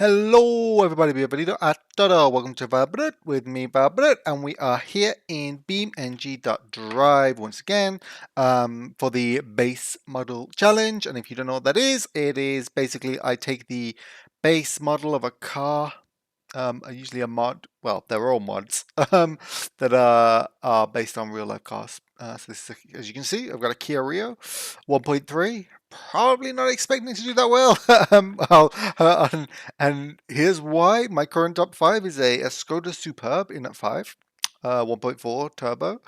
Hello everybody, bienvenido a todo. Welcome to Valbrit with me, Valbrit, and we are here in BeamNG.Drive once again for the base model challenge. And if you don't know what that is, it is basically I take the base model of a car, usually a mod, well, they're all mods, that are based on real life cars. So this is, as you can see, I've got a Kia Rio 1.3. Probably not expecting to do that well. And here's why. My current top 5 is a Skoda Superb in at 5, 1.4 turbo.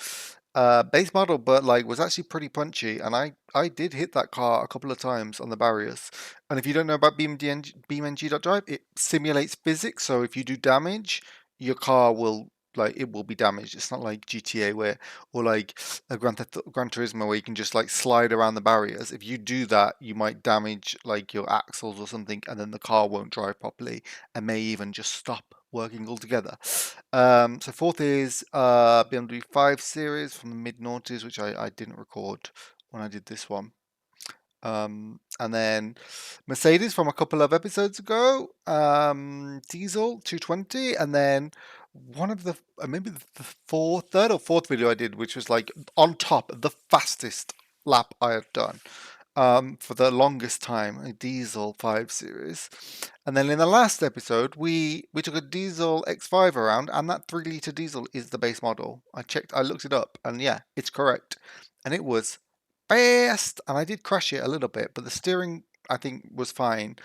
Base model, but like was actually pretty punchy, and I did hit that car a couple of times on the barriers. And if you don't know about BeamNG.Drive, it simulates physics. So if you do damage, your car will it will be damaged. It's not like GTA or like a Gran Turismo where you can just like slide around the barriers. If you do that, you might damage like your axles or something, and then the car won't drive properly and may even just stop working altogether. So fourth is BMW 5 Series from the mid-noughties, which I didn't record when I did this one. And then Mercedes from a couple of episodes ago, Diesel 220, and then one of the maybe the third or fourth video I did, which was like on top, the fastest lap I have done for the longest time, a Diesel 5 Series. And then in the last episode, we took a Diesel X5 around, and that 3-litre diesel is the base model. I looked it up, and yeah, it's correct. And it was fast, and I did crash it a little bit, but the steering I think was fine.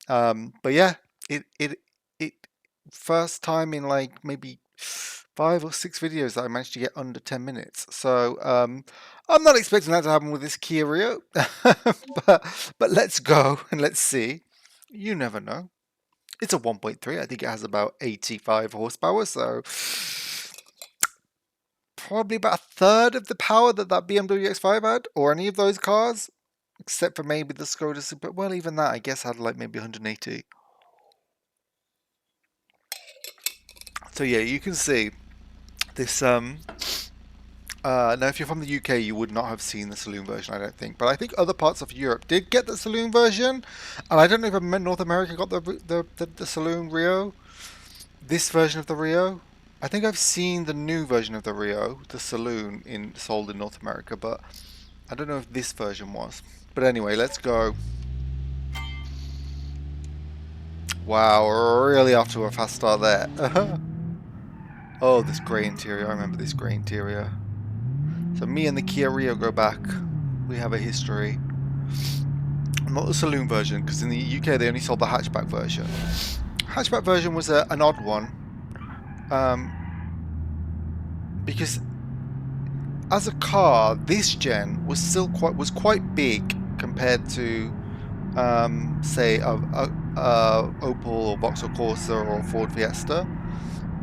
But yeah, it first time in like maybe 5 or 6 videos that I managed to get under 10 minutes. So I'm not expecting that to happen with this Kia Rio, but let's go and let's see. You never know. It's a 1.3. I think it has about 85 horsepower, so probably about a third of the power that BMW X5 had, or any of those cars, except for maybe the Skoda Super. Well, even that I guess had like maybe 180. So yeah, you can see this. Now, if you're from the UK, you would not have seen the saloon version, I don't think. But I think other parts of Europe did get the saloon version, and I don't know if North America got the saloon Rio. This version of the Rio. I think I've seen the new version of the Rio, the saloon, sold in North America, but I don't know if this version was. But anyway, let's go. Wow, we're really off to a fast start there. Oh, this grey interior. I remember this grey interior. So me and the Kia Rio go back. We have a history. Not the saloon version, because in the UK they only sold the hatchback version. Hatchback version was an odd one. Because as a car, this gen was still quite big compared to, say, a Opel or Vauxhall Corsa or Ford Fiesta.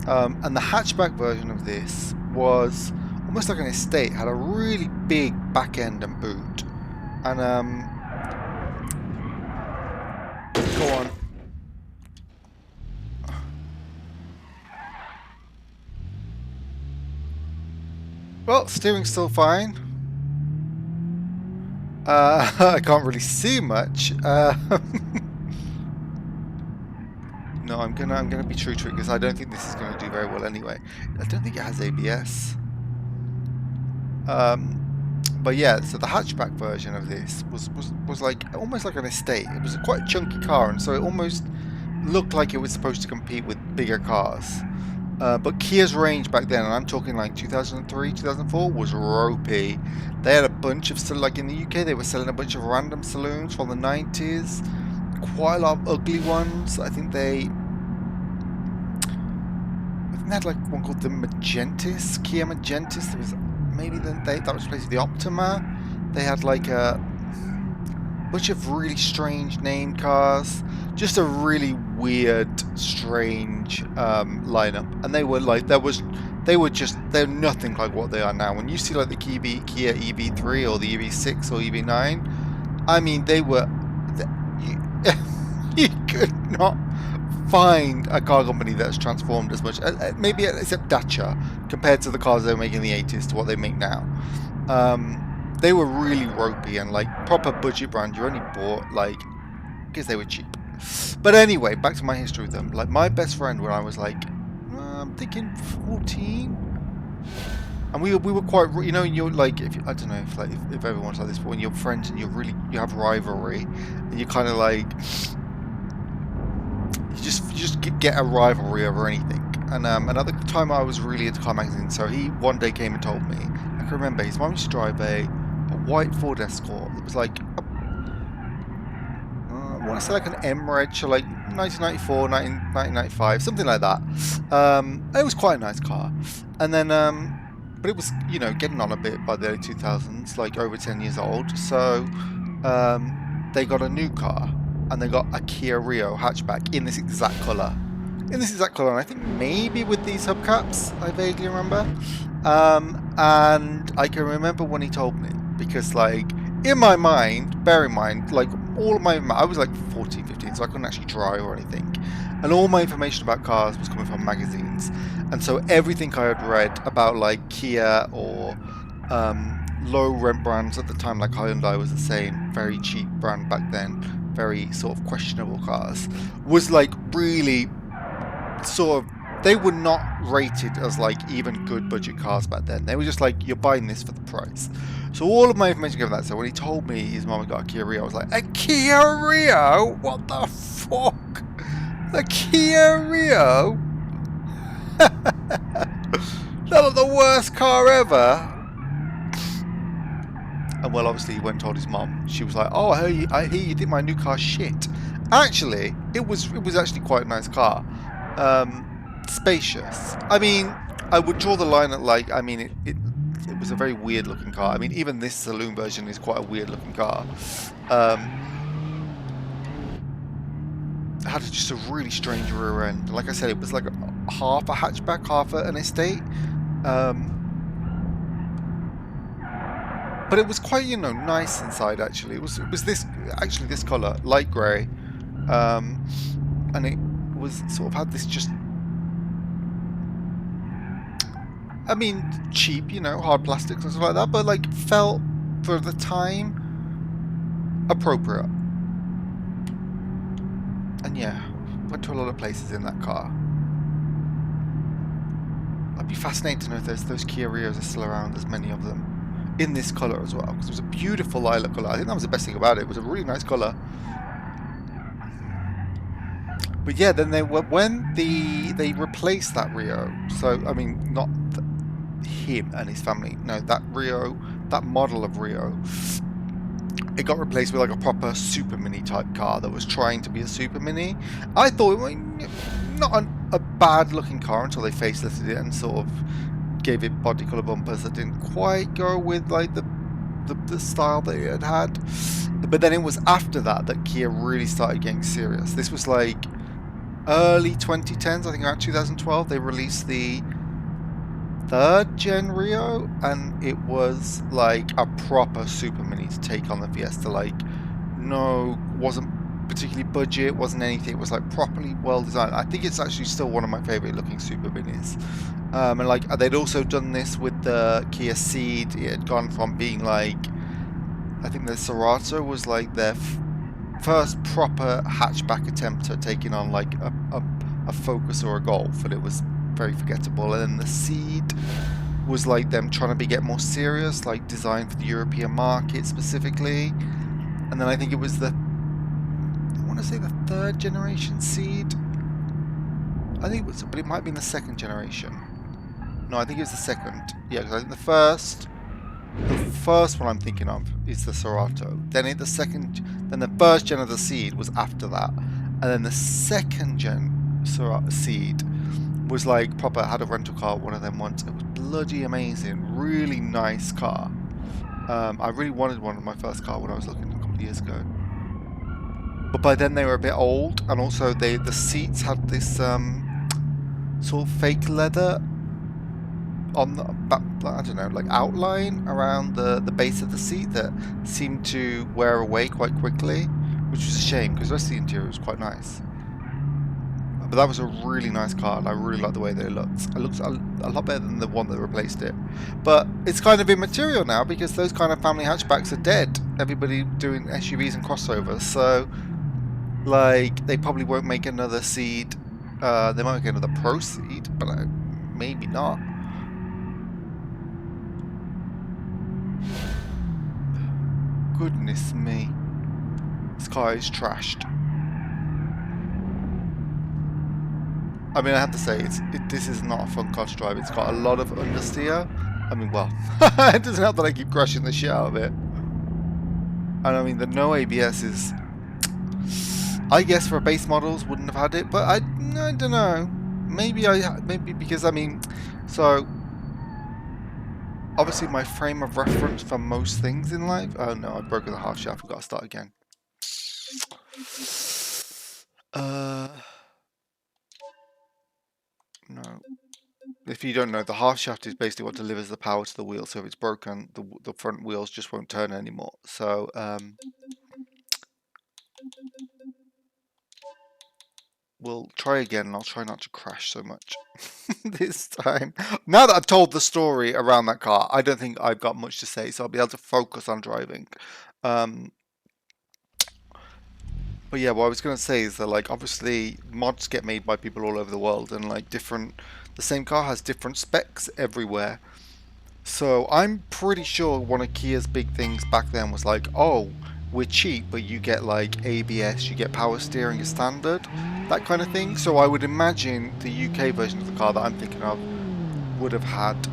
And the hatchback version of this was almost like an estate. Had a really big back end and boot. And go on. Well, steering's still fine. I can't really see much. No, I'm gonna be true to it because I don't think this is gonna do very well anyway. I don't think it has ABS. But yeah, so the hatchback version of this was like almost like an estate. It was quite a chunky car, and so it almost looked like it was supposed to compete with bigger cars. But Kia's range back then, and I'm talking like 2003, 2004, was ropey. They had a bunch of, like in the UK, they were selling a bunch of random saloons from the 90s. Quite a lot of ugly ones. I think they had like one called the Magentis, Kia Magentis. There was maybe that was replaced with the Optima. They had like a bunch of really strange named cars. Just a really weird, strange lineup. And they were like, they're nothing like what they are now. When you see like the Kia EV3 or the EV6 or EV9, I mean, they were, you could not find a car company that's transformed as much, maybe except Dacia, compared to the cars they were making in the 80s to what they make now. They were really ropey and like proper budget brand. You only bought like because they were cheap. But anyway, back to my history with them. Like, my best friend when I was like, I'm thinking 14, and we were quite, you know, you're like, if I don't know if like if everyone's like this, but when you're friends and you have rivalry, and you kind of like, you just get a rivalry over anything. And another time I was really into car magazines, so he one day came and told me, I can remember his mum used to drive a white Ford Escort. It was like I want to say like an M-Reg, so like 1994, 1995, something like that. It was quite a nice car. And then, but it was, you know, getting on a bit by the early 2000s, like over 10 years old. So they got a new car, and they got a Kia Rio hatchback in this exact colour. In this exact colour, and I think maybe with these hubcaps, I vaguely remember. And I can remember when he told me, because like, in my mind, bear in mind, like all of I was like 14, 15, so I couldn't actually drive or anything. And all my information about cars was coming from magazines. And so everything I had read about like Kia or low rent brands at the time, like Hyundai was the same, very cheap brand back then, very sort of questionable cars, was like really sort of, they were not rated as like even good budget cars back then. They were just like, you're buying this for the price. So all of my information came from that. So when he told me his mum got a Kia Rio, I was like, a Kia Rio? What the fuck? A Kia Rio? That was the worst car ever. And well, obviously he went and told his mum. She was like, oh, I hear you think my new car's shit. Actually, it was actually quite a nice car. Spacious. I mean, I would draw the line at like, I mean, it was a very weird looking car. I mean, even this saloon version is quite a weird looking car. It had just a really strange rear end. Like I said, it was like half a hatchback, half an estate. But it was quite, you know, nice inside actually. It was this colour, light grey. And it was sort of had this just, I mean, cheap, you know, hard plastics and stuff like that, but like felt for the time appropriate. And yeah, went to a lot of places in that car. I'd be fascinated to know if those Kia Rios are still around. There's many of them in this colour as well, because it was a beautiful lilac colour. I think that was the best thing about it. It was a really nice colour. But yeah, then they replaced that Rio. So I mean, not him and his family. No, that Rio, that model of Rio, it got replaced with like a proper Super Mini type car that was trying to be a Super Mini. I thought it was not a bad looking car until they facelifted it and sort of gave it body colour bumpers that didn't quite go with like the style that it had. But then it was after that that Kia really started getting serious. This was like early 2010s, I think around 2012, they released the 3rd gen Rio, and it was like a proper Super Mini to take on the Fiesta. Like, no, wasn't particularly budget, wasn't anything. It was like properly well designed. I think it's actually still one of my favorite looking Super Minis. And like they'd also done this with the Kia Ceed. It had gone from being like, I think the Cerato was like their first proper hatchback attempt at taking on like a Focus or a Golf, and it was very forgettable. And then the Ceed was like them trying to get more serious, like designed for the European market specifically. And then I think it was I want to say the 3rd generation Ceed. I think it was, but it might be in the 2nd generation. No, I think it was the 2nd. Yeah, because I think the first one I'm thinking of is the Cerato. Then the 1st gen of the Ceed was after that, and then the 2nd gen Ceed was like proper, had a rental car, one of them once. It was bloody amazing, really nice car. I really wanted one of my first car when I was looking a couple of years ago. But by then they were a bit old, and also the seats had this sort of fake leather on the back, I don't know, like outline around the base of the seat that seemed to wear away quite quickly, which was a shame because the rest of the interior was quite nice. But that was a really nice car, and I really like the way that it looks. It looks a lot better than the one that replaced it. But it's kind of immaterial now because those kind of family hatchbacks are dead. Everybody doing SUVs and crossovers, so Like, they probably won't make another seed. They might make another Pro seed, but maybe not. Goodness me. This car is trashed. I mean, I have to say, this is not a fun car to drive. It's got a lot of understeer. I mean, well, it doesn't help that I keep crashing the shit out of it. And I mean, the no ABS is... I guess for base models wouldn't have had it, but I don't know. Maybe because, I mean, so... Obviously, my frame of reference for most things in life... Oh no, I've broken the half shaft. I've got to start again. No. If you don't know, the half shaft is basically what delivers the power to the wheel. So if it's broken, the front wheels just won't turn anymore. So we'll try again, and I'll try not to crash so much this time. Now that I've told the story around that car, I don't think I've got much to say, so I'll be able to focus on driving. But yeah, what I was going to say is that, like, obviously mods get made by people all over the world, and like the same car has different specs everywhere. So I'm pretty sure one of Kia's big things back then was like, oh, we're cheap, but you get like ABS, you get power steering as standard, that kind of thing. So I would imagine the UK version of the car that I'm thinking of would have had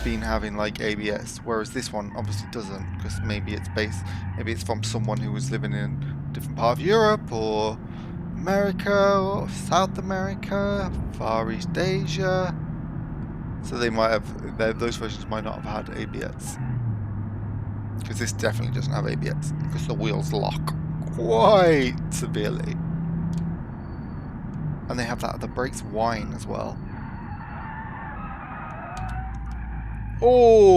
been having like ABS, whereas this one obviously doesn't, because maybe it's from someone who was living in a different part of Europe or America or South America, Far East Asia. So they might have, those versions might not have had ABS. Because this definitely doesn't have ABS, because the wheels lock quite severely. And they have the brakes whine as well. Oh!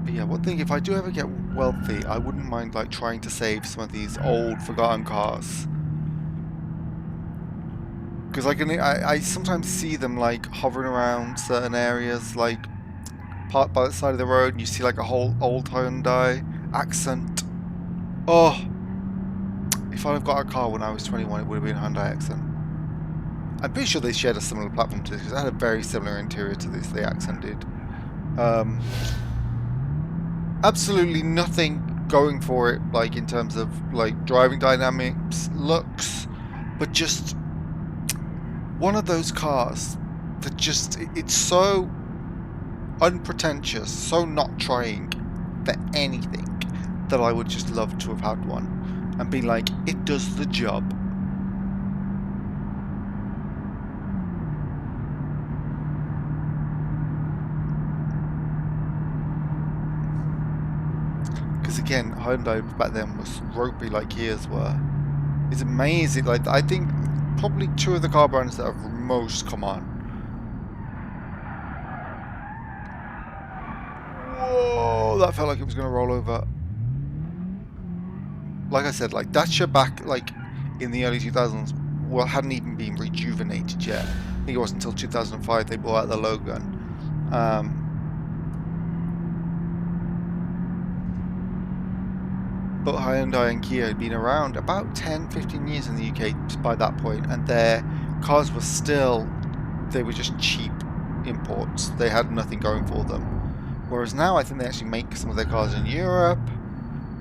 But yeah, one thing, if I do ever get wealthy, I wouldn't mind like trying to save some of these old, forgotten cars. Because I sometimes see them like hovering around certain areas, like parked by the side of the road, and you see like a whole old Hyundai Accent. Oh, if I'd have got a car when I was 21, it would have been a Hyundai Accent. I'm pretty sure they shared a similar platform to this, because it had a very similar interior to this, the Accent did. Absolutely nothing going for it, like in terms of like driving dynamics, looks, but just one of those cars that just, it's so unpretentious, so not trying for anything, that I would just love to have had one and be like, it does the job. Because again, Hyundai back then was ropey like Kia's were. It's amazing. Like, I think probably two of the car brands that have most come on. Whoa, that felt like it was going to roll over. Like I said, like Dacia back like in the early 2000s, well, hadn't even been rejuvenated yet. I think it wasn't until 2005 they brought out the Logan. But Hyundai and Kia had been around about 10-15 years in the UK by that point, and their cars were still, they were just cheap imports. They had nothing going for them. Whereas now I think they actually make some of their cars in Europe.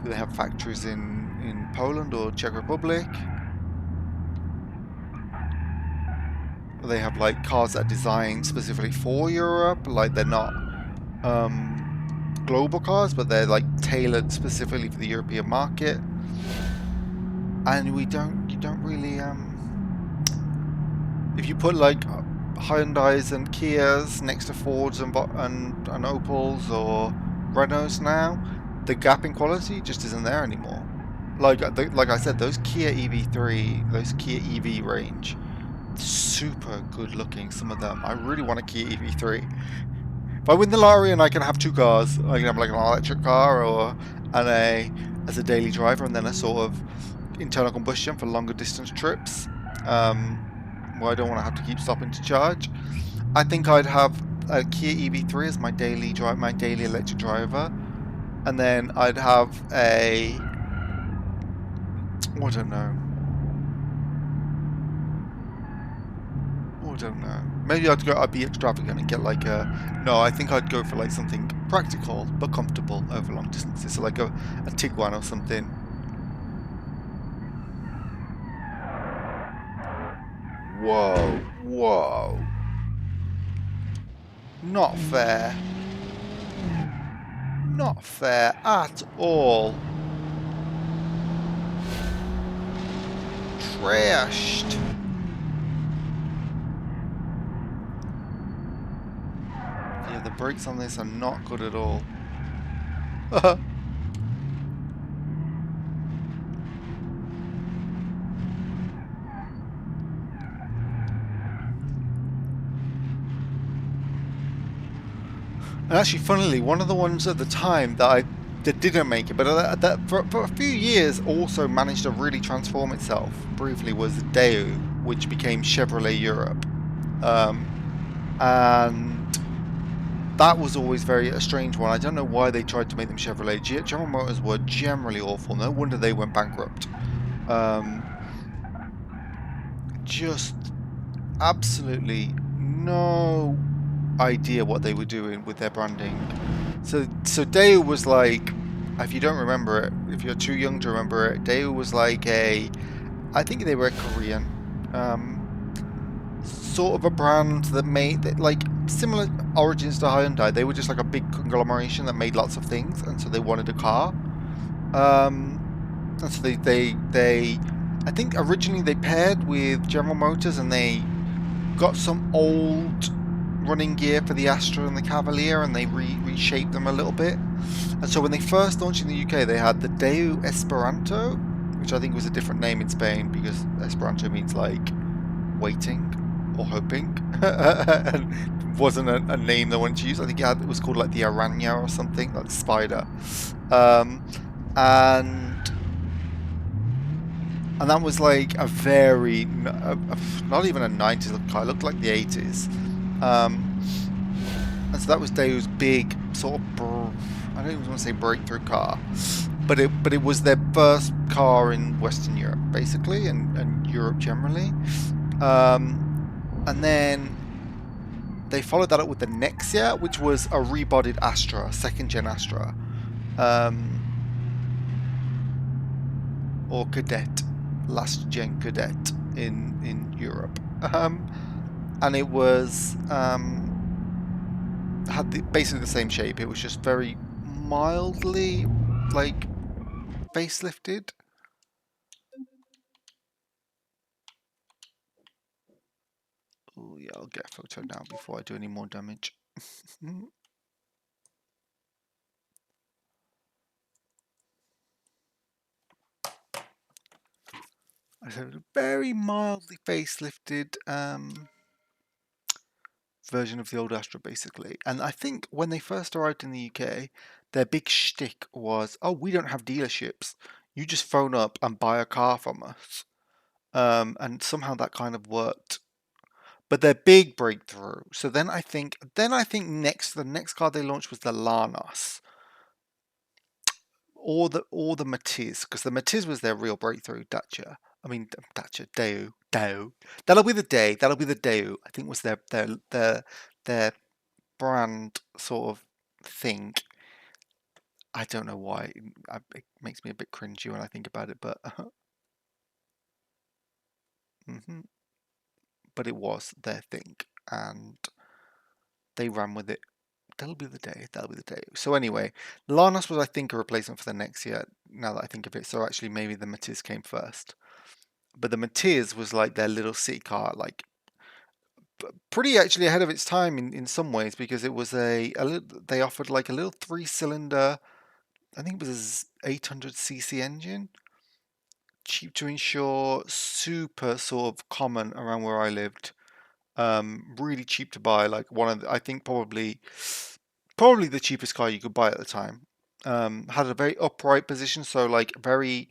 They have factories in Poland or Czech Republic. They have like cars that are designed specifically for Europe, like they're not global cars, but they're like tailored specifically for the European market. And you don't really if you put like Hyundais and Kias next to Fords and Opels or Renaults now, the gap in quality just isn't there anymore. Like I said, those Kia EV3, those Kia EV range, super good looking, some of them. I really want a Kia EV3. If I win the lottery and I can have two cars, I can have like an electric car as a daily driver, and then a sort of internal combustion for longer distance trips. where I don't want to have to keep stopping to charge. I think I'd have a Kia EV3 as my daily electric driver, and then I'd have a, I don't know. I don't know. Maybe I'd be extravagant and get like a, no, I think I'd go for like something practical but comfortable over long distances. So like a Tiguan or something. Whoa, whoa. Not fair. Not fair at all. Trashed. Yeah, the brakes on this are not good at all. And actually, funnily, one of the ones at the time that didn't make it, but that for a few years also managed to really transform itself briefly, was Daewoo, which became Chevrolet Europe, and that was always a strange one. I don't know why they tried to make them Chevrolet. General Motors were generally awful. No wonder they went bankrupt. Just absolutely no idea what they were doing with their branding. So Daewoo was like, if you don't remember it, if you're too young to remember it, Daewoo was like I think they were a Korean, sort of a brand that made like similar origins to Hyundai. They were just like a big conglomeration that made lots of things, and so they wanted a car. And so I think originally they paired with General Motors, and they got some old running gear for the Astra and the Cavalier, and they reshaped them a little bit. And so when they first launched in the UK, they had the Daewoo Esperanto, which I think was a different name in Spain because Esperanto means like waiting or hoping, and wasn't a name they wanted to use. I think it was called like the Aranya or something, like the spider. Um, and that was like a very, not even a 90s car, it looked like the 80s. And so that was Daewoo's big sort of, I don't even want to say breakthrough car, but it was their first car in Western Europe, basically, and Europe generally. And then they followed that up with the Nexia, which was a rebodied Astra, second gen Astra, or Cadet, last gen Cadet in Europe, and it was had basically the same shape. It was just very mildly like facelifted. Oh yeah, I'll get a photo now before I do any more damage. I said a very mildly facelifted version of the old Astra, basically. And I think when they first arrived in the UK, their big shtick was, "Oh, we don't have dealerships. You just phone up and buy a car from us." And somehow that kind of worked. But their big breakthrough. So the next car they launched was the Lanos, or the Matiz, because the Matiz was their real breakthrough. Daewoo. That'll be the day. That'll be the Daewoo. I think was their brand sort of thing. I don't know why. It makes me a bit cringy when I think about it, but mhm. But it was their thing, and they ran with it. That'll be the day. That'll be the day. So anyway, Lanos was, I think, a replacement for the Nexia. Now that I think of it, so actually maybe the Matiz came first. But the Matiz was like their little city car, like pretty actually ahead of its time in some ways, because it was they offered like a little 3-cylinder. I think it was a 800cc engine, cheap to insure, super sort of common around where I lived. Really cheap to buy, like I think probably the cheapest car you could buy at the time. Had a very upright position, so like very,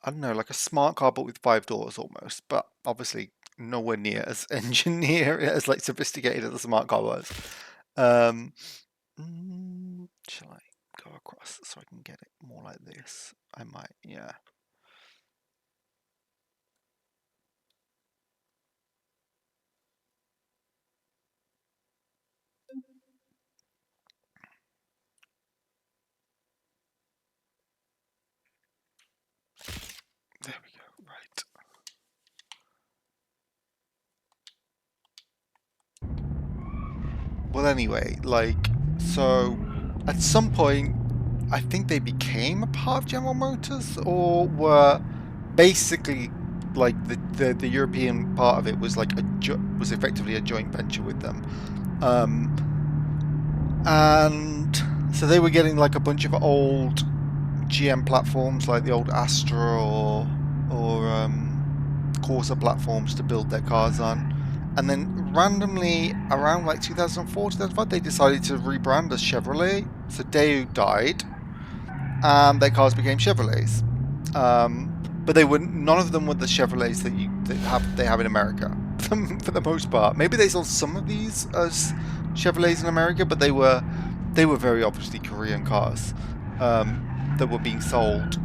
I don't know, like a smart car but with 5 doors almost, but obviously nowhere near as engineered, as like sophisticated as the smart car was. Um, shall I go across so I can get it more like this? I might, yeah. There we go. Right. Well, anyway, like, so at some point, I think they became a part of General Motors, or were basically like the European part of it was like was effectively a joint venture with them, and so they were getting like a bunch of old GM platforms, like the old Astra or Corsa platforms to build their cars on. And then randomly around like 2004, 2005, they decided to rebrand as Chevrolet. So Daewoo died, and their cars became Chevrolets. But they were none of them were the Chevrolets that they have in America for the most part. Maybe they sold some of these as Chevrolets in America, but they were very obviously Korean cars that were being sold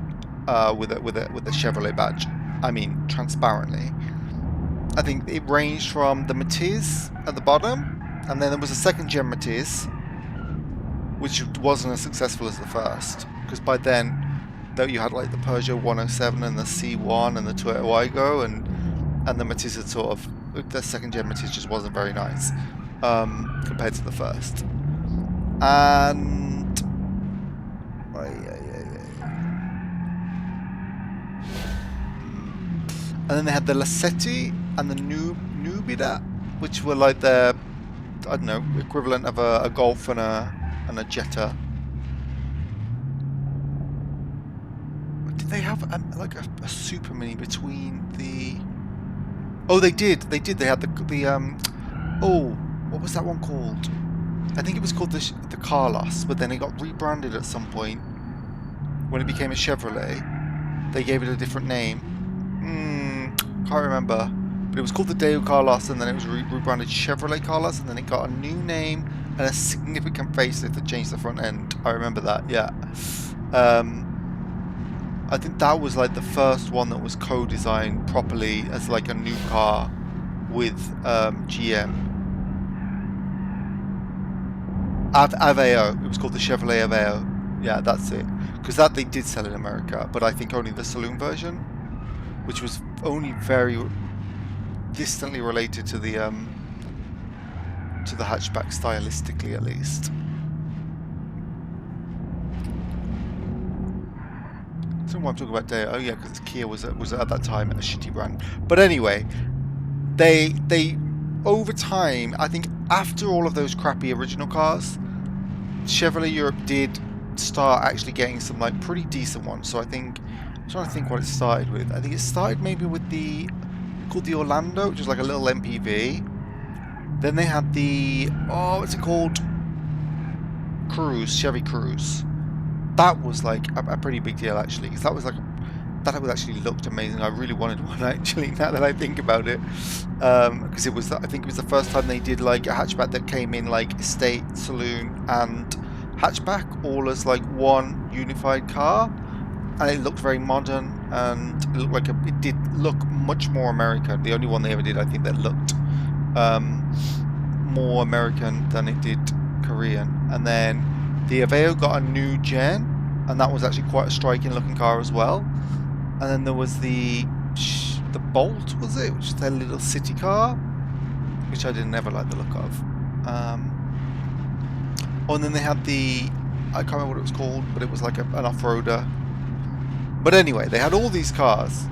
with a Chevrolet badge. I mean, transparently. I think it ranged from the Matiz at the bottom, and then there was a second gen Matiz, which wasn't as successful as the first, because by then, though, you had like the Peugeot 107 and the C1 and the Toyota Aygo, and the Matiz had sort of, the second gen Matiz just wasn't very nice compared to the first. And then they had the Lassetti and the Nubida, which were like the, I don't know, equivalent of a Golf and a Jetta. Did they have like a Super Mini between the? Oh, they did. They did. They had the oh, what was that one called? I think it was called the Carlos, but then it got rebranded at some point when it became a Chevrolet. They gave it a different name. Can't remember. But it was called the Daewoo Carlos, and then it was rebranded Chevrolet Carlos, and then it got a new name and a significant facelift that changed the front end. I remember that, yeah. I think that was like the first one that was co-designed properly as like a new car with GM. Aveo. It was called the Chevrolet Aveo. Yeah, that's it. Because that they did sell in America, but I think only the saloon version, which was only very distantly related to the hatchback stylistically, at least. I don't know why I'm talking about Daewoo. Oh yeah, because Kia was at that time a shitty brand. But anyway, they over time, I think after all of those crappy original cars, Chevrolet Europe did start actually getting some like pretty decent ones. So I think I'm trying to think what it started with. I think it started maybe with called the Orlando, which was like a little MPV. Then they had the what's it called? Chevy Cruze. That was like a pretty big deal actually, because that was actually looked amazing. I really wanted one actually, now that I think about it, because I think it was the first time they did like a hatchback that came in like estate, saloon, and hatchback all as like one unified car, and it looked very modern, and it looked like it did look much more American. The only one they ever did, I think, that looked more American than it did Korean. And then the Aveo got a new gen, and that was actually quite a striking looking car as well. And then there was the Bolt, was it? Which is their little city car, which I didn't never like the look of. Oh, and then they had I can't remember what it was called, but it was like an off-roader. But anyway, they had all these cars,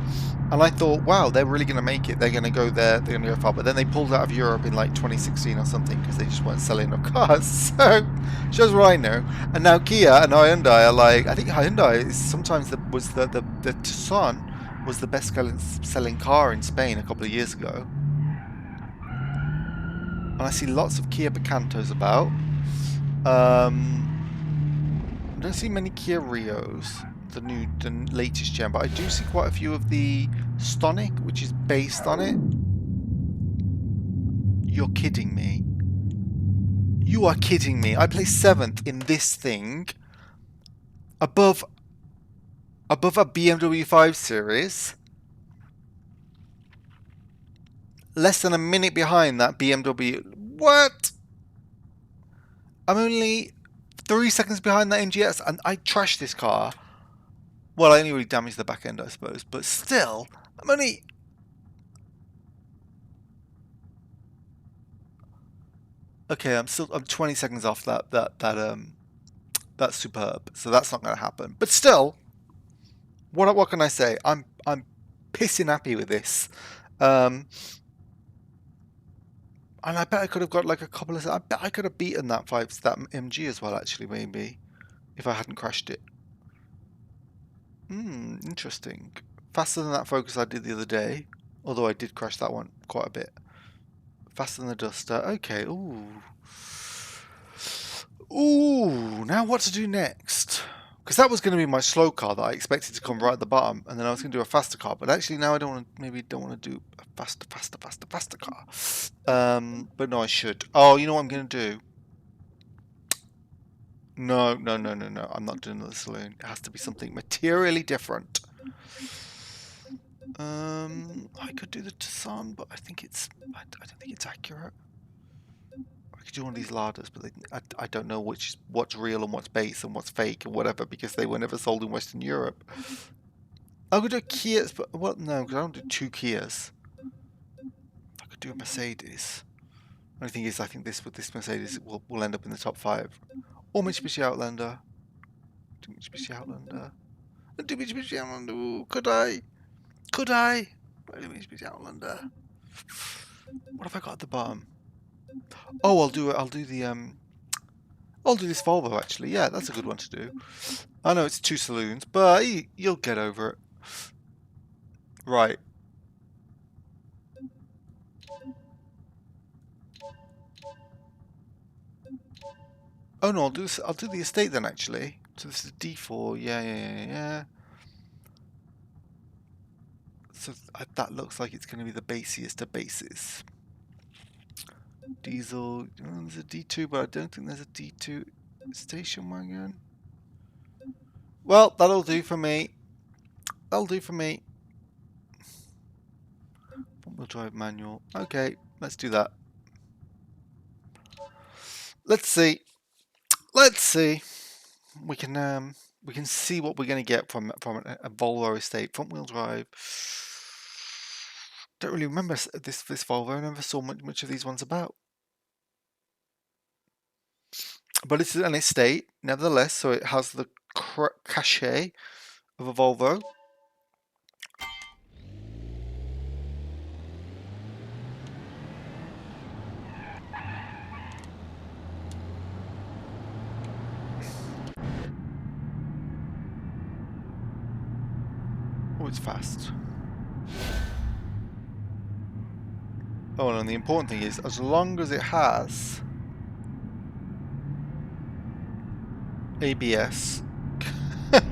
and I thought, wow, they're really going to make it. They're going to go there. They're going to go far. But then they pulled out of Europe in like 2016 or something because they just weren't selling enough cars. So, shows what I know. And now Kia and Hyundai are like, I think Hyundai is sometimes the Tucson was the best selling car in Spain a couple of years ago. And I see lots of Kia Picantos about. I don't see many Kia Rios, the latest gen, but I do see quite a few of the Stonic, which is based on it. You're kidding me. You are kidding me. I placed 7th in this thing. Above a BMW 5 Series. Less than a minute behind that BMW. What? I'm only 3 seconds behind that MGS, and I trashed this car. Well, I only really damaged the back end, I suppose, but still, I'm only... Okay, I'm 20 seconds off that Superb, so that's not going to happen. But still, what can I say? I'm pissing happy with this. And I bet I could have got like a couple of... I bet I could have beaten that MG as well, actually, maybe, if I hadn't crashed it. Interesting. Faster than that Focus I did the other day, although I did crash that one quite a bit. Faster than the Duster. Okay, ooh. Ooh, now what to do next? Because that was going to be my slow car that I expected to come right at the bottom, and then I was going to do a faster car. But actually, now I don't want to do a faster car. But no, I should. Oh, you know what I'm going to do? No. I'm not doing the saloon. It has to be something materially different. I could do the Tucson, but I don't think it's accurate. I could do one of these larders, but I don't know what's real and what's base and what's fake and whatever, because they were never sold in Western Europe. I could do a Kia, but well, no, because I don't do 2 Kias. I could do a Mercedes. The only thing is, I think this Mercedes will end up in the top 5, or Mitsubishi Outlander. Mitsubishi Outlander. Ooh, could I? Could I? Mitsubishi Outlander. What have I got at the bottom? Oh, I'll do this Volvo, actually. Yeah, that's a good one to do. I know it's 2 saloons, but you'll get over it. Right. Oh no, I'll do the estate then, actually. So this is D4. Yeah. So that looks like it's going to be the basiest of bases. Diesel. There's a D2, but I don't think there's a D2 station wagon. Well, that'll do for me. That'll do for me. Front-wheel drive manual. Okay, let's do that. Let's see. We can see what we're going to get from a Volvo estate. Front-wheel drive. Don't really remember this Volvo. I never saw much of these ones about. But it's an estate, nevertheless, so it has the cachet of a Volvo. Oh, it's fast. Oh, and the important thing is, as long as it has ABS, as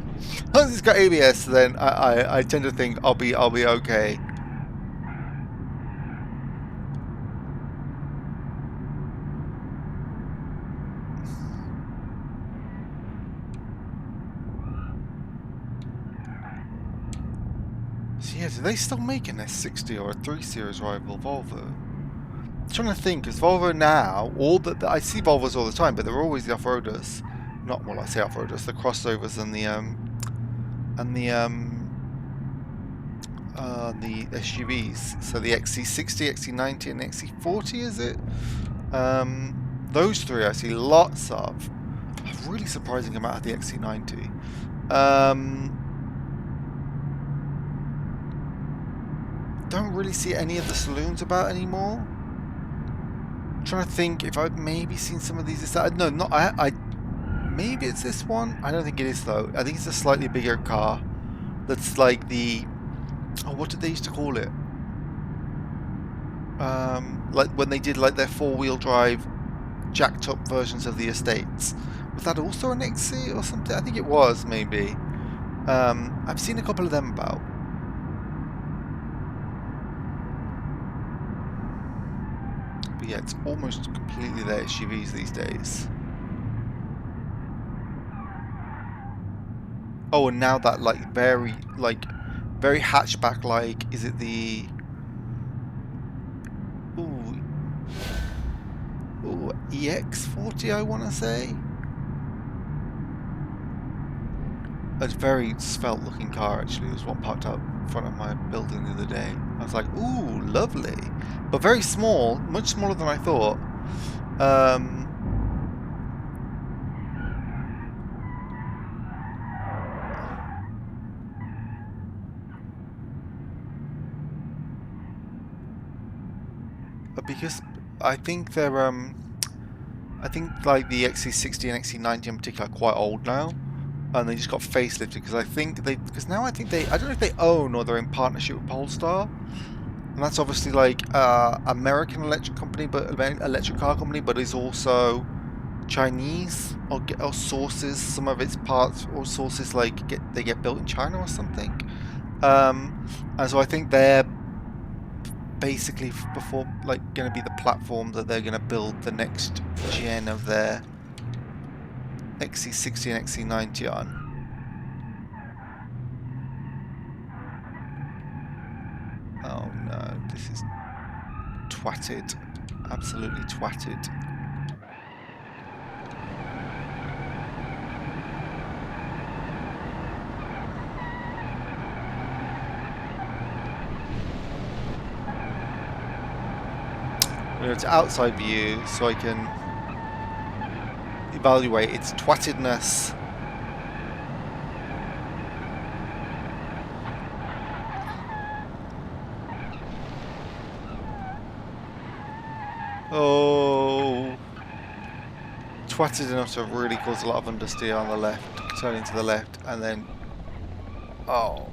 long as it's got ABS, then I tend to think I'll be okay. So yeah, do they still make an S60 or a 3 Series rival Volvo? I'm trying to think, because Volvo now, I see Volvos all the time, but they're always the off-roaders. Not, well, I say off-roaders, the crossovers and the SUVs. So the XC60, XC90, and XC40, is it? Those 3 I see lots of. A really surprising amount of the XC90. Don't really see any of the saloons about anymore. I'm trying to think if I've maybe seen some of these. No, not I. Maybe it's this one. I don't think it is though. I think it's a slightly bigger car. That's like the. Oh, what did they used to call it? Like when they did like their 4-wheel drive, jacked up versions of the estates. Was that also an XC or something? I think it was maybe. I've seen a couple of them about. But yeah, it's almost completely their SUVs these days. Oh, and now that very hatchback like, is it the ooh EX40 I want to say? It's a very svelte looking car actually. There's one parked out in front of my building the other day. I was like, ooh, lovely. But very small, much smaller than I thought. Because I think they're I think like the XC60 and XC90 in particular are quite old now, and they just got facelifted because I think now I think I don't know if they own or they're in partnership with Polestar, and that's obviously like American electric company, but electric car company, but is also Chinese or sources some of its parts or sources like they get built in China or something. And so I think they're basically before like going to be the platform that they're going to build the next gen of their XC60 and XC90 on. Oh no, this is twatted. Absolutely twatted. It's outside view so I can evaluate its twattedness. Oh, twatted enough to really cause a lot of understeer on the left, turning to the left, and then oh.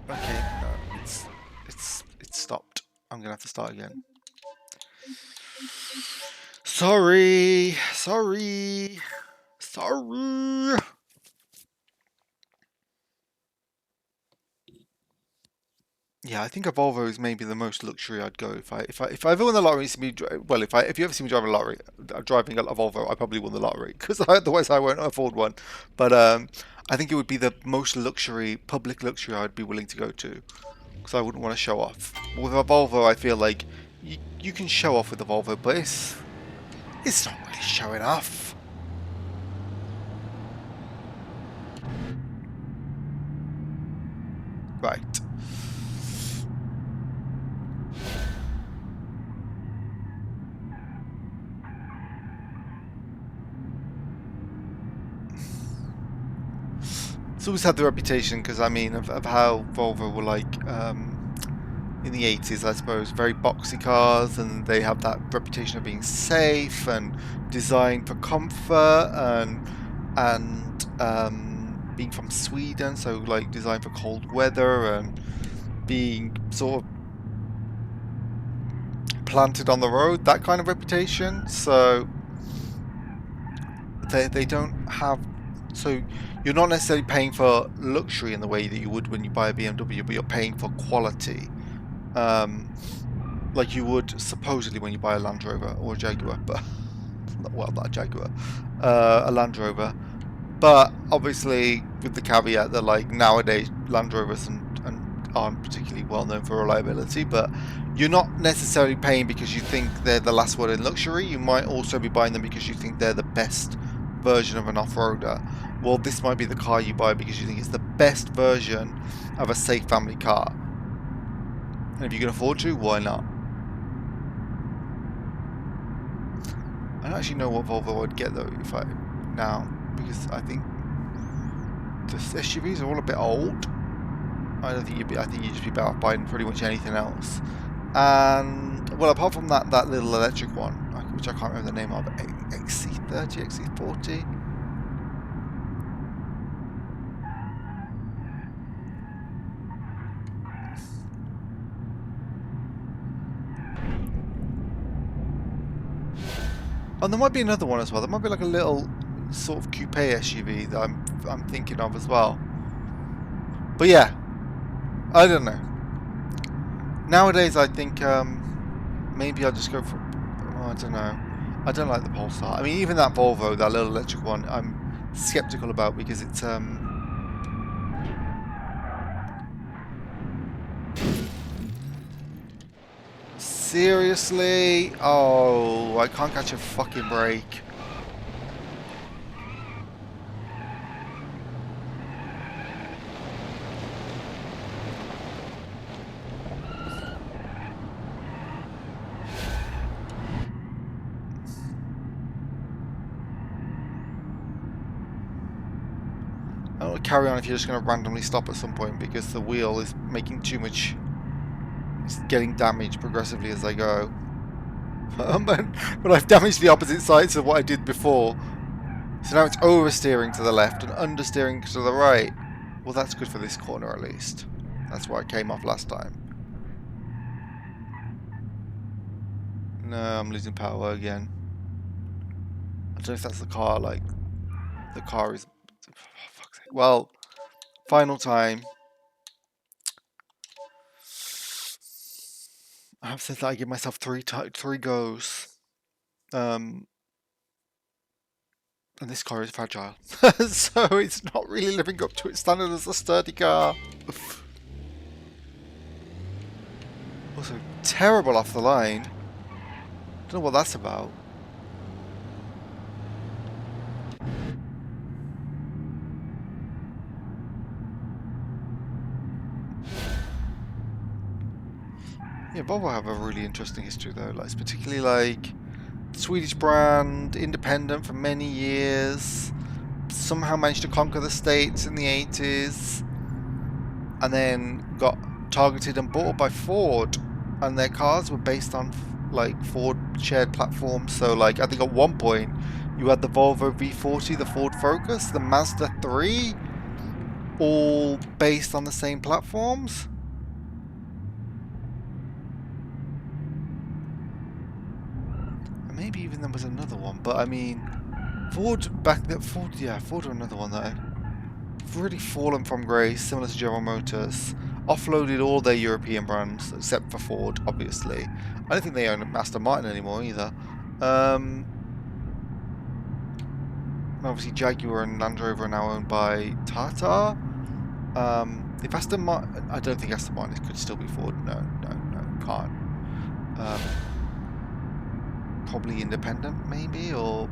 Okay, no, it's stopped. I'm gonna have to start again. Sorry. Yeah, I think a Volvo is maybe the most luxury I'd go if I ever won the lottery. Well, if you ever see me drive a lottery, driving a Volvo, I probably won the lottery because otherwise I won't afford one. But I think it would be the most public luxury I'd be willing to go to because I wouldn't want to show off. With a Volvo, I feel like you can show off with a Volvo, but it's not really showing off. Right. It's always had the reputation, because I mean, of how Volvo were like in the 80s, I suppose, very boxy cars, and they have that reputation of being safe and designed for comfort and being from Sweden, so like designed for cold weather and being sort of planted on the road, that kind of reputation. So they don't have, so you're not necessarily paying for luxury in the way that you would when you buy a BMW, but you're paying for quality, like you would supposedly when you buy a Land Rover or a Jaguar, but well, not a Jaguar, a Land Rover. But obviously with the caveat that like nowadays Land Rovers and aren't particularly well known for reliability, but you're not necessarily paying because you think they're the last word in luxury. You might also be buying them because you think they're the best version of an off-roader. Well, this might be the car you buy because you think it's the best version of a safe family car. And if you can afford to, why not? I don't actually know what Volvo I'd get though if I now, because I think the SUVs are all a bit old. I don't think I think you'd just be better off buying pretty much anything else. And well, apart from that little electric one, which I can't remember the name of, XC30, XC40. Oh, there might be another one as well. There might be like a little sort of coupe SUV that I'm thinking of as well. But yeah, I don't know. Nowadays, I think maybe I'll just go for. Oh, I don't know. I don't like the Polestar. I mean, even that Volvo, that little electric one, I'm skeptical about because it's seriously. Oh, I can't catch a fucking break. I don't want to carry on if you're just going to randomly stop at some point because the wheel is making too much. It's getting damaged progressively as I go. But I've damaged the opposite sides of what I did before. So now it's oversteering to the left and understeering to the right. Well, that's good for this corner at least. That's why I came off last time. No, I'm losing power again. I don't know if that's the car, like, the car is... Oh, fuck's sake. Well, final time. I have said that I give myself three goes. And this car is fragile. So it's not really living up to its standard as a sturdy car. Also, terrible off the line. Don't know what that's about. Yeah, Volvo have a really interesting history though. Like, it's particularly like Swedish brand, independent for many years. Somehow managed to conquer the States in the 80s, and then got targeted and bought by Ford. And their cars were based on like Ford shared platforms. So like I think at one point you had the Volvo V40, the Ford Focus, the Mazda 3, all based on the same platforms. And maybe even there was another one, but I mean, Ford back then, Ford or another one that have really fallen from grace, similar to General Motors. Offloaded all their European brands except for Ford, obviously. I don't think they own Aston Martin anymore either. Obviously, Jaguar and Land Rover are now owned by Tata. If Aston Martin, I don't think Aston Martin could still be Ford. No, can't. Probably independent, maybe, or.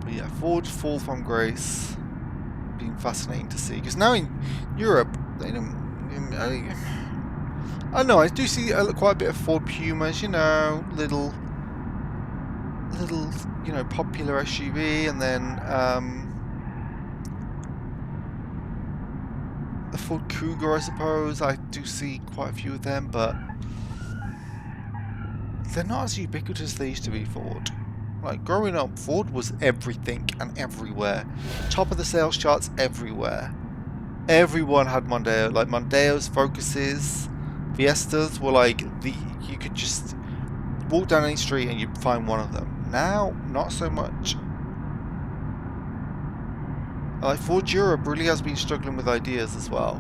But yeah, Ford fall from grace. Been fascinating to see because now in Europe they don't. I don't know. I do see quite a bit of Ford Pumas. You know, little, you know, popular SUV, and then the Ford Cougar. I suppose I do see quite a few of them, but they're not as ubiquitous as they used to be. Ford. Like growing up, Ford was everything and everywhere. Top of the sales charts everywhere. Everyone had Mondeo. Like Mondeos, Focuses, Fiestas were like you could just walk down any street and you'd find one of them. Now, not so much. Like Ford Europe really has been struggling with ideas as well.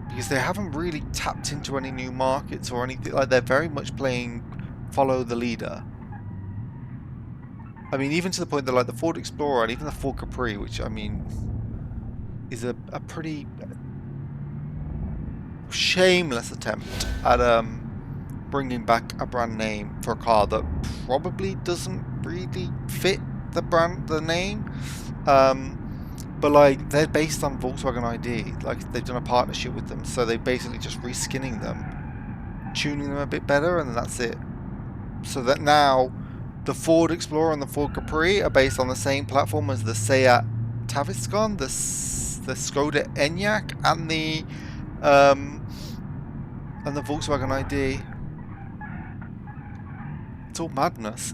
Because they haven't really tapped into any new markets or anything. Like they're very much playing follow the leader. I mean, even to the point that like the Ford Explorer and even the Ford Capri, which I mean is a pretty shameless attempt at bringing back a brand name for a car that probably doesn't really fit the name. But like they're based on Volkswagen ID, like they've done a partnership with them, so they basically just reskinning them, tuning them a bit better, and that's it. So that now the Ford Explorer and the Ford Capri are based on the same platform as the Seat Taviscon, the Skoda Enyaq, and the Volkswagen ID. It's all madness.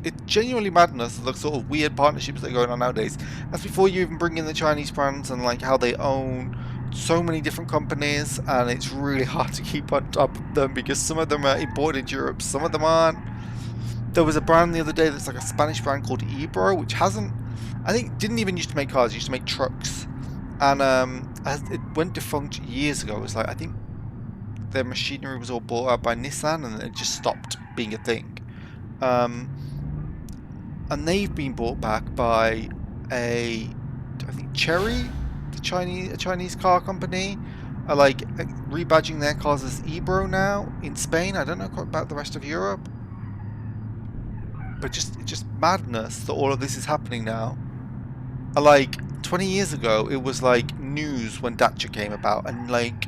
It's genuinely madness. The sort of weird partnerships that are going on nowadays. That's before you even bring in the Chinese brands and like how they own so many different companies, and it's really hard to keep on top of them because some of them are imported into Europe, some of them aren't. There was a brand the other day that's like a Spanish brand called Ebro, which hasn't, I think, didn't even used to make cars, it used to make trucks. And it went defunct years ago. It was like, I think their machinery was all bought out by Nissan and it just stopped being a thing. And they've been bought back by I think Chery, a Chinese car company, are like rebadging their cars as Ebro now in Spain. I don't know quite about the rest of Europe, but just madness that all of this is happening now. Like 20 years ago, it was like news when Dacia came about, and like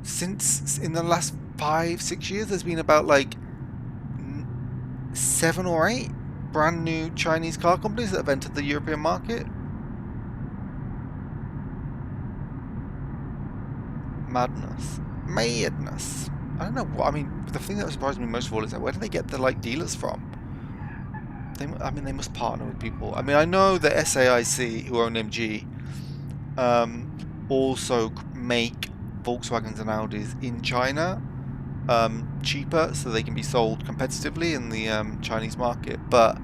since in the last 5-6 years, there's been about like 7 or 8 brand new Chinese car companies that have entered the European market. Madness. Madness. I don't know what, I mean, the thing that surprised me most of all is that where do they get the like dealers from? I mean, they must partner with people. I mean, I know that SAIC, who own MG, also make Volkswagens and Audis in China cheaper, so they can be sold competitively in the Chinese market. But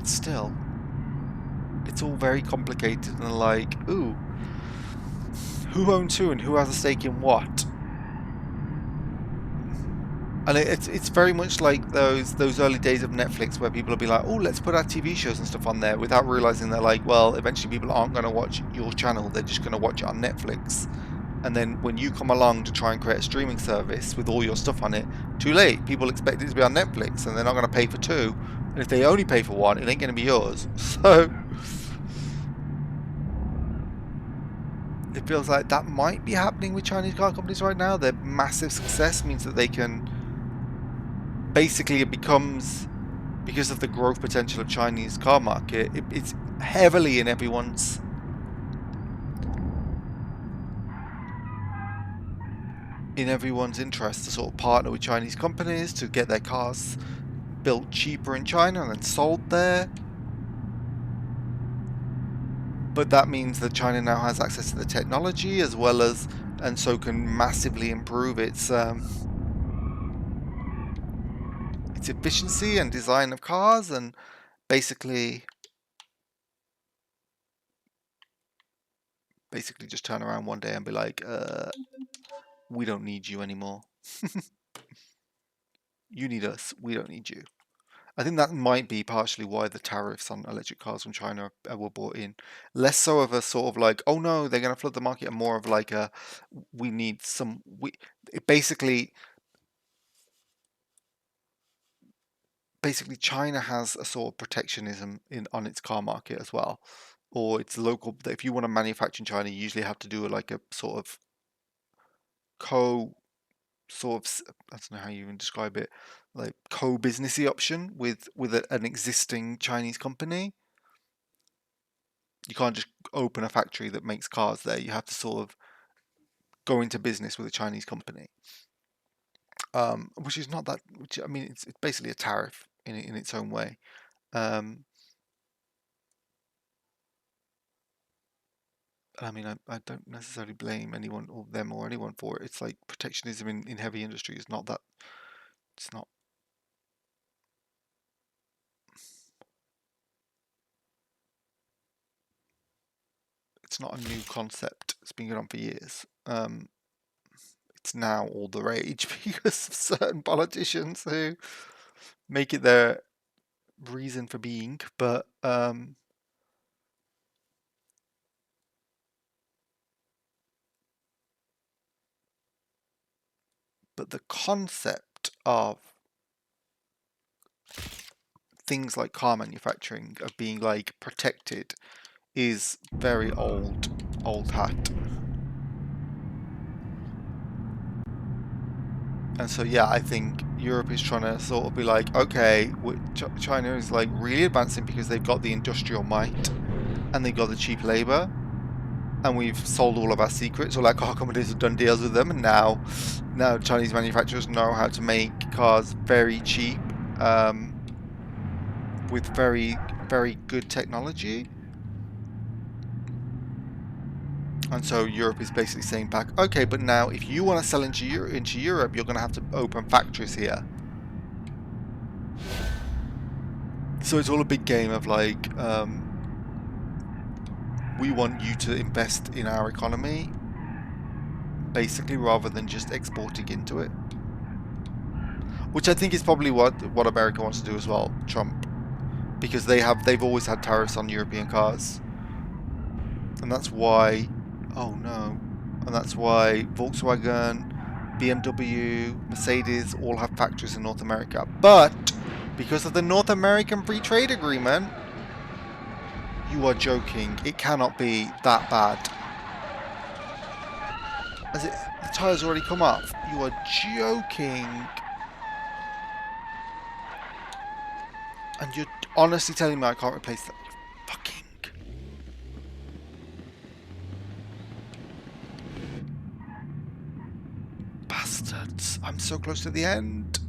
still, it's all very complicated and like, ooh, who owns who and who has a stake in what? And it's very much like those early days of Netflix where people will be like, oh, let's put our TV shows and stuff on there without realizing they're like, well, eventually people aren't going to watch your channel, they're just going to watch it on Netflix. And then when you come along to try and create a streaming service with all your stuff on it, too late. People expect it to be on Netflix and they're not going to pay for 2. And if they only pay for 1, it ain't going to be yours. So it feels like that might be happening with Chinese car companies right now. Their massive success means that they can, basically it becomes, because of the growth potential of Chinese car market, it's heavily in everyone's interest to sort of partner with Chinese companies to get their cars built cheaper in China and then sold there. But that means that China now has access to the technology as well as, and so can massively improve its efficiency and design of cars, and basically just turn around one day and be like, we don't need you anymore. You need us, we don't need you. I think that might be partially why the tariffs on electric cars from China were brought in. Less so of a sort of like, oh no, they're going to flood the market, and more of like a, we need some, basically China has a sort of protectionism on its car market as well, or its local. If you want to manufacture in China, you usually have to do like a sort of I don't know how you even describe it, like co-businessy option with an existing Chinese company. You can't just open a factory that makes cars there. You have to sort of go into business with a Chinese company, which is not that. I mean, it's basically a tariff in its own way. I mean, I don't necessarily blame anyone or them or anyone for it. It's like protectionism in heavy industry is not that. It's not. It's not a new concept. It's been going on for years. It's now all the rage because of certain politicians who make it their reason for being. But the concept of things like car manufacturing of being like protected is very old hat. And so yeah, I think Europe is trying to sort of be like, okay, China is like really advancing because they've got the industrial might and they've got the cheap labor, and we've sold all of our secrets. All our car companies have done deals with them, and now Chinese manufacturers know how to make cars very cheap. with very, very good technology. And so Europe is basically saying back, okay, but now if you want to sell into Europe, you're going to have to open factories here. So it's all a big game of like, we want you to invest in our economy, basically, rather than just exporting into it. Which I think is probably what America wants to do as well, Trump, because they've always had tariffs on European cars, and that's why, oh no, and that's why Volkswagen, BMW, Mercedes all have factories in North America. But because of the North American Free Trade Agreement, you are joking. It cannot be that bad. The tires already come off. You are joking. And you're honestly telling me I can't replace that? Fucking bastards. I'm so close to the end.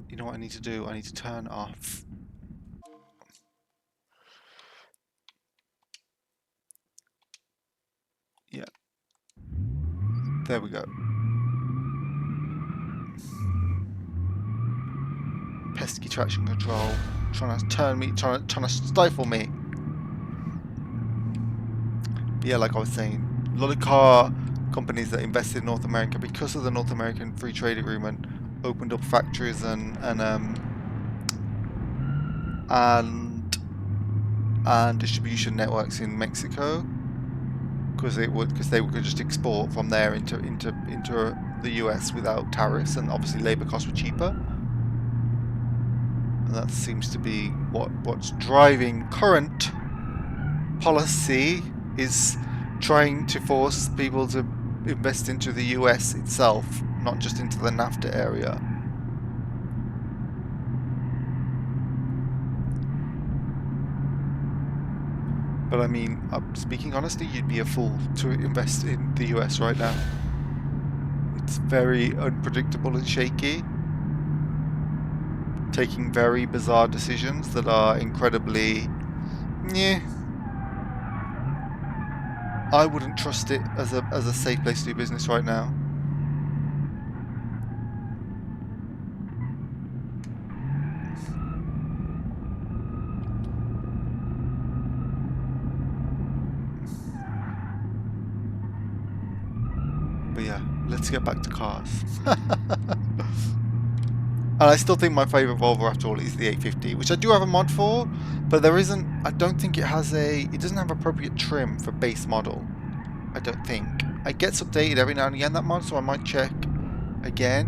You know what I need to do? I need to turn off. Yeah. There we go. Pesky traction control. Trying to turn me, trying to stifle me. But yeah, like I was saying, a lot of car companies that invested in North America, because of the North American Free Trade Agreement, opened up factories and distribution networks in Mexico, because they could just export from there into the US without tariffs, and obviously labor costs were cheaper. And that seems to be what's driving current policy, is trying to force people to invest into the US itself, not just into the NAFTA area. But I mean, speaking honestly, you'd be a fool to invest in the US right now. It's very unpredictable and shaky, taking very bizarre decisions that are incredibly, yeah. I wouldn't trust it as a safe place to do business right now. But yeah, let's get back to cars. And I still think my favourite Volvo after all is the 850, which I do have a mod for, but there isn't, I don't think it has it doesn't have appropriate trim for base model. I don't think. It gets updated every now and again, that mod, so I might check again.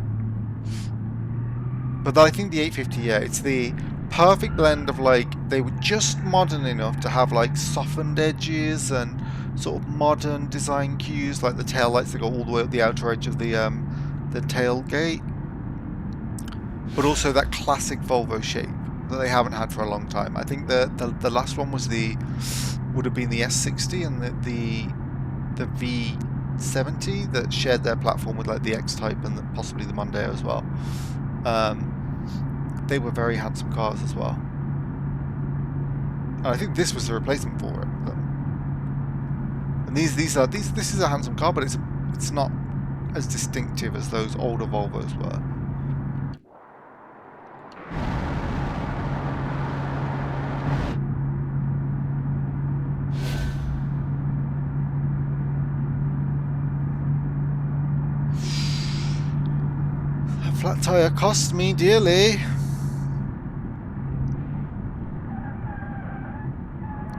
But I think the 850, yeah, it's the perfect blend of like, they were just modern enough to have like softened edges and sort of modern design cues, like the tail lights that go all the way up the outer edge of the tailgate, but also that classic Volvo shape that they haven't had for a long time. I think the last one was would have been the S60 and the V70 that shared their platform with like the X-Type and possibly the Mondeo as well. They were very handsome cars as well. And I think this was the replacement for it. And this is a handsome car, but it's not as distinctive as those older Volvos were. A flat tire cost me dearly.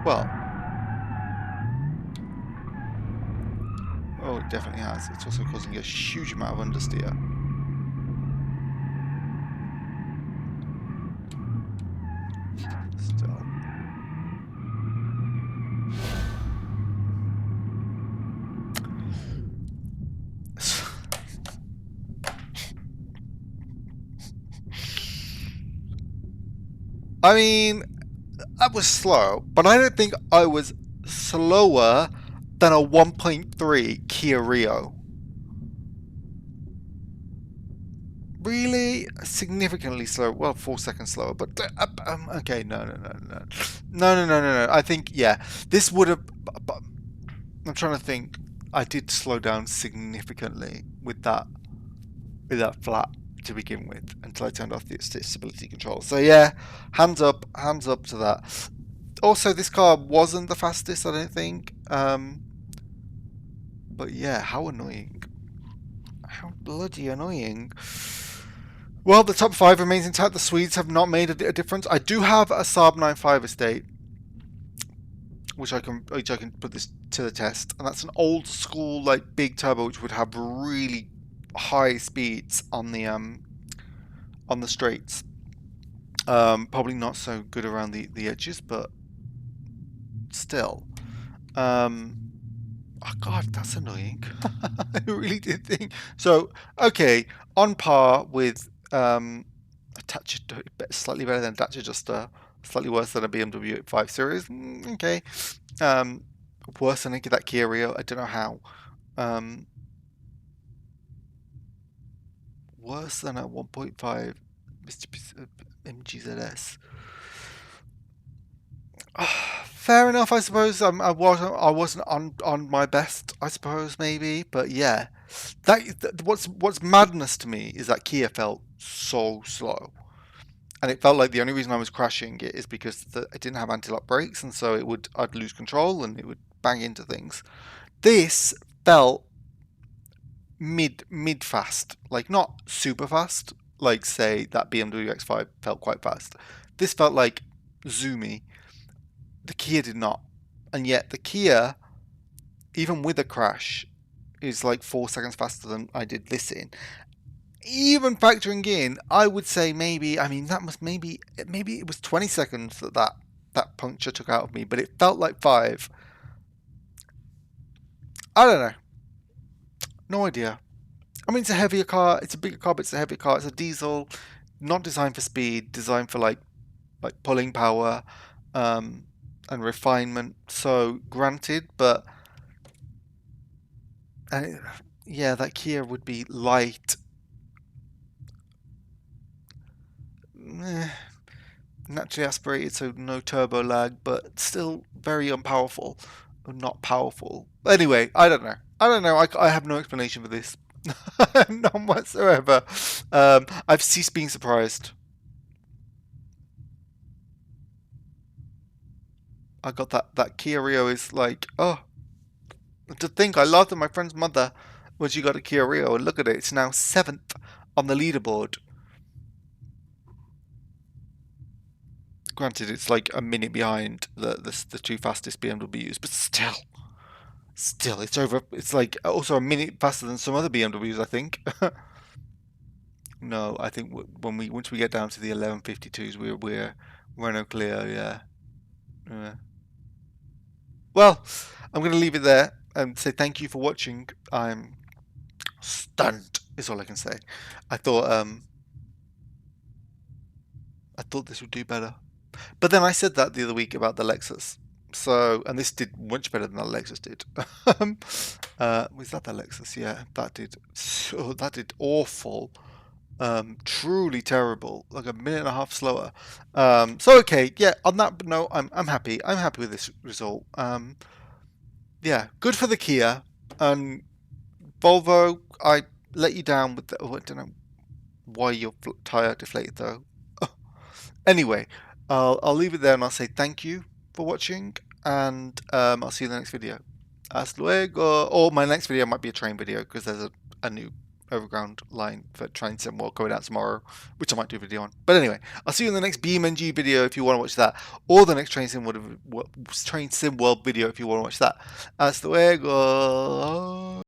Well, oh, it definitely has. It's also causing a huge amount of understeer. Still. I mean, that was slow, but I don't think I was slower than a 1.3 Kia Rio. Really significantly slow. Well, 4 seconds slower, but okay, no. I think yeah, this would have. I'm trying to think. I did slow down significantly with that flat to begin with until I turned off the stability control. So yeah, hands up to that. Also, this car wasn't the fastest, I don't think. But yeah, how annoying. How bloody annoying. Well, the top 5 remains intact. The Swedes have not made a difference. I do have a Saab 95 estate, which I can put this to the test, and that's an old school like big turbo, which would have really high speeds on the straights. Probably not so good around the edges, but still. Oh god, that's annoying. I really did think so. Okay, on par with a touch slightly better than a Dacia Duster, slightly worse than a BMW 5 Series. Okay, worse than that Kia Rio. I don't know how. Worse than a 1.5 MGZS. Fair enough, I suppose. I wasn't on my best, I suppose, maybe, but yeah, what's madness to me is that Kia felt so slow, and it felt like the only reason I was crashing it is because I didn't have anti-lock brakes, and so I'd lose control and it would bang into things. This felt mid fast, like not super fast, like say that BMW X5 felt quite fast. This felt like zoomy. The Kia did not. And yet the Kia, even with a crash, is like 4 seconds faster than I did this in. Even factoring in, I would say maybe, I mean, that must maybe it was 20 seconds that puncture took out of me, but it felt like 5. I don't know. No idea. I mean, it's a heavier car, it's a bigger car, but it's a heavier car. It's a diesel, not designed for speed, designed for like pulling power, and refinement. So granted, but yeah, that Kia would be light, naturally aspirated, so no turbo lag, but still very unpowerful, or not powerful. Anyway, I don't know. I have no explanation for this. None whatsoever. I've ceased being surprised. I got that Kia Rio is like, oh, to think I laughed at my friend's mother when she got a Kia Rio, and look at it, it's now 7th on the leaderboard. Granted, it's like a minute behind the 2 fastest BMWs, but still, it's over. It's like also a minute faster than some other BMWs, I think. No, I think once we get down to the 1152s, we're Renault Clio, yeah. Well, I'm going to leave it there and say thank you for watching. I'm stunned, is all I can say. I thought this would do better, but then I said that the other week about the Lexus. So, and this did much better than the Lexus did. Was that the Lexus? Yeah, that did. So that did awful. Truly terrible. Like a minute and a half slower. So okay, yeah. On that note, I'm happy. I'm happy with this result. Yeah, good for the Kia. And Volvo, I let you down with the. Oh, I don't know why your tire deflated though. Anyway, I'll leave it there and I'll say thank you for watching, and I'll see you in the next video. Hasta luego. Or my next video might be a train video because there's a new overground line for train sim world going out tomorrow, which I might do a video on. But anyway, I'll see you in the next BeamNG video if you want to watch that, or the next train sim world video if you want to watch that. Hasta luego.